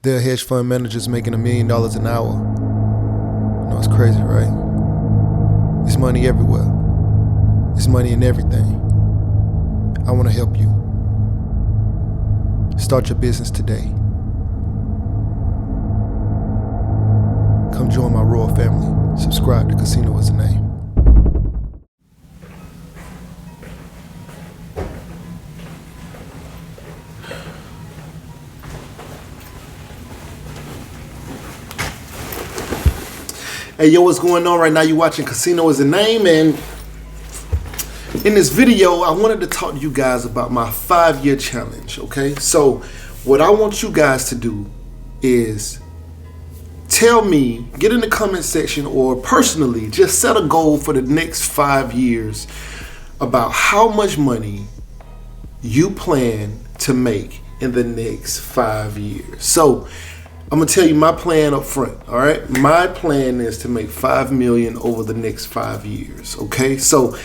There are hedge fund managers making $1 million an hour. You know, it's crazy, right? It's money everywhere. It's money in everything. I want to help you. Start your business today. Come join my royal family. Subscribe to Casino Is the Name. Hey, yo, what's going on right now? You're watching Casino Is the Name, and in this video, I wanted to talk to you guys about my 5-year challenge, okay? So what I want you guys to do is tell me, get in the comment section, or personally, just set a goal for the next 5 years about how much money you plan to make in the next 5 years. So I'm gonna tell you my plan up front, all right? My plan is to make $5 million over the next 5 years, okay? So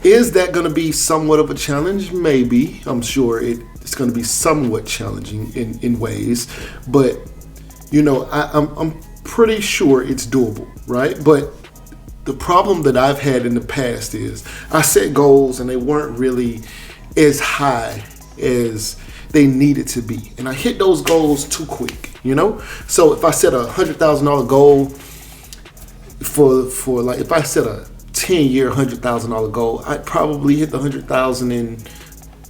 is that gonna be somewhat of a challenge? Maybe. I'm sure it's gonna be somewhat challenging in ways, but you know, I'm pretty sure it's doable, right? But the problem that I've had in the past is I set goals and they weren't really as high as they needed to be, and I hit those goals too quick, you know? So if I set a $100,000 goal for like, if I set a 10-year $100,000 goal, I'd probably hit the 100,000 in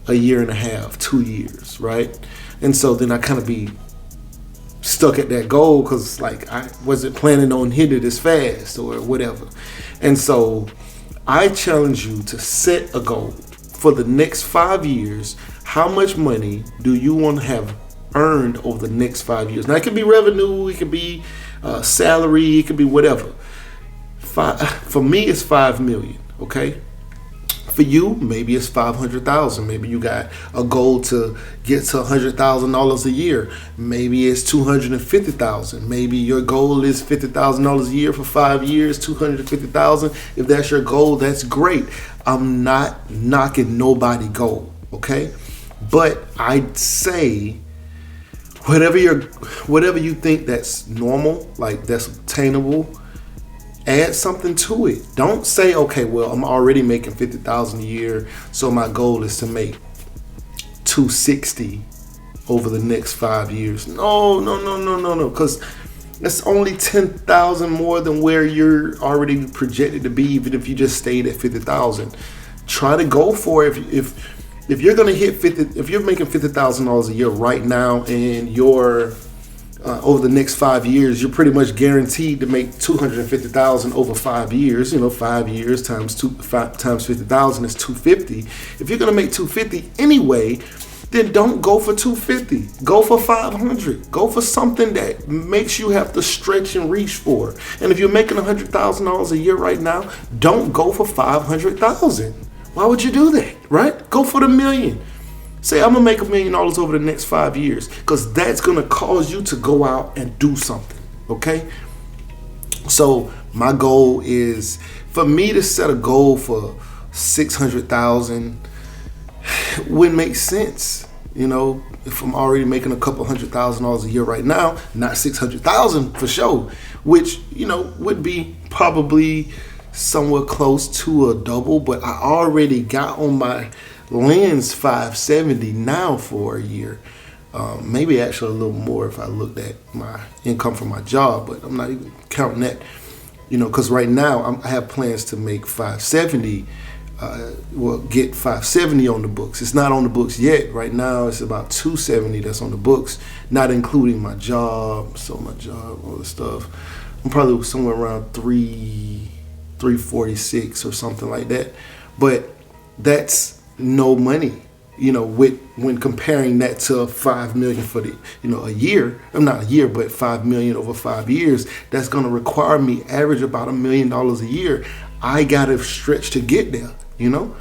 a year and a half, 2 years, right? And so then I kind of be stuck at that goal because like I wasn't planning on hitting it as fast or whatever. And so I challenge you to set a goal for the next 5 years. How much money do you want to have earned over the next 5 years? Now, it could be revenue, it could be salary, it could be whatever. For me, it's 5 million, okay? For you, maybe it's 500,000. Maybe you got a goal to get to $100,000 a year. Maybe it's 250,000. Maybe your goal is $50,000 a year for 5 years, 250,000. If that's your goal, that's great. I'm not knocking nobody's goal, okay? But I'd say whatever you think that's normal, like that's attainable, add something to it. Don't say, okay, well, I'm already making $50,000 a year, so my goal is to make $260 over the next 5 years. No, because that's only 10,000 more than where you're already projected to be, even if you just stayed at 50,000. Try to go for it. If you're gonna hit 50, if you're making $50,000 a year right now, and you're over the next 5 years, you're pretty much guaranteed to make 250,000 over 5 years. You know, 5 years times 50,000 is 250. If you're gonna make 250 anyway, then don't go for 250. Go for 500. Go for something that makes you have to stretch and reach for. And if you're making $100,000 a year right now, don't go for 500,000. Why would you do that, right? Go for the million. Say, I'm gonna make $1 million over the next 5 years, because that's gonna cause you to go out and do something, okay? So my goal is for me to set a goal for 600,000 wouldn't make sense. You know, if I'm already making a couple $100,000 a year right now, not 600,000 for sure, which, you know, would be probably somewhere close to a double, but I already got on my lens 570 now for a year. Maybe actually a little more if I looked at my income from my job, but I'm not even counting that, you know, because right now I have plans to make 570, get 570 on the books. It's not on the books yet. Right now it's about 270 that's on the books, not including my job. So my job, all the stuff, I'm probably somewhere around 346 or something like that. But that's no money, you know, when comparing that to 5 million for the, you know, a year. I'm not a year, but 5 million over 5 years. That's going to require me average about $1 million a year. I got to stretch to get there, you know.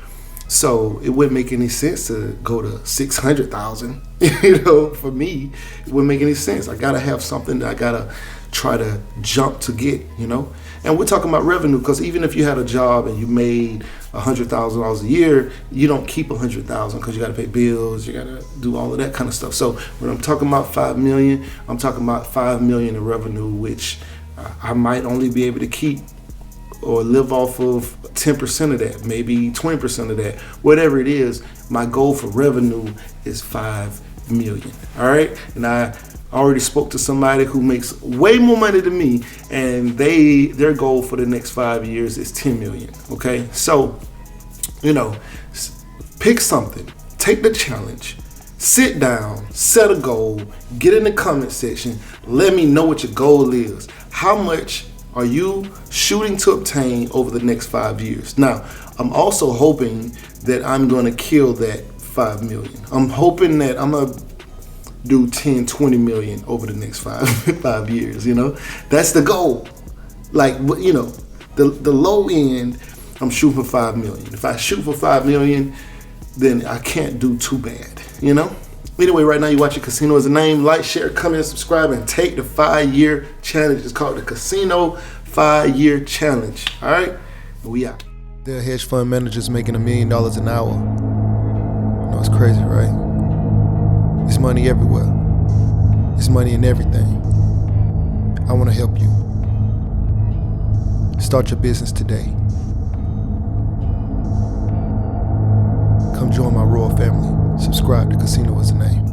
So it wouldn't make any sense to go to 600,000. You know, for me, it wouldn't make any sense. I got to have something that I got to try to jump to get, you know. And we're talking about revenue, because even if you had a job and you made $100,000 a year, you don't keep $100,000 because you got to pay bills, you got to do all of that kind of stuff. So when I'm talking about 5 million, I'm talking about 5 million in revenue, which I might only be able to keep or live off of 10% of that, maybe 20% of that, whatever it is. My goal for revenue is 5 million. All right. And I already spoke to somebody who makes way more money than me, and their goal for the next 5 years is 10 million. Okay. So, pick something, take the challenge, sit down, set a goal, get in the comment section. Let me know what your goal is. How much are you shooting to obtain over the next 5 years? Now, I'm also hoping that I'm going to kill that 5 million. I'm hoping that I'm going to do 10, 20 million over the next 5 years. That's the goal. Like, the low end, I'm shooting for 5 million. If I shoot for 5 million, then I can't do too bad, Anyway, right now you're watching Casino Is the Name. Like, share, comment, subscribe, and take the 5-year challenge. It's called the Casino 5-year challenge. All right, we out. There are hedge fund managers making $1 million an hour. It's crazy, right? There's money everywhere. There's money in everything. I want to help you. Start your business today. Come join my royal family. Subscribe to Casino Is the Name.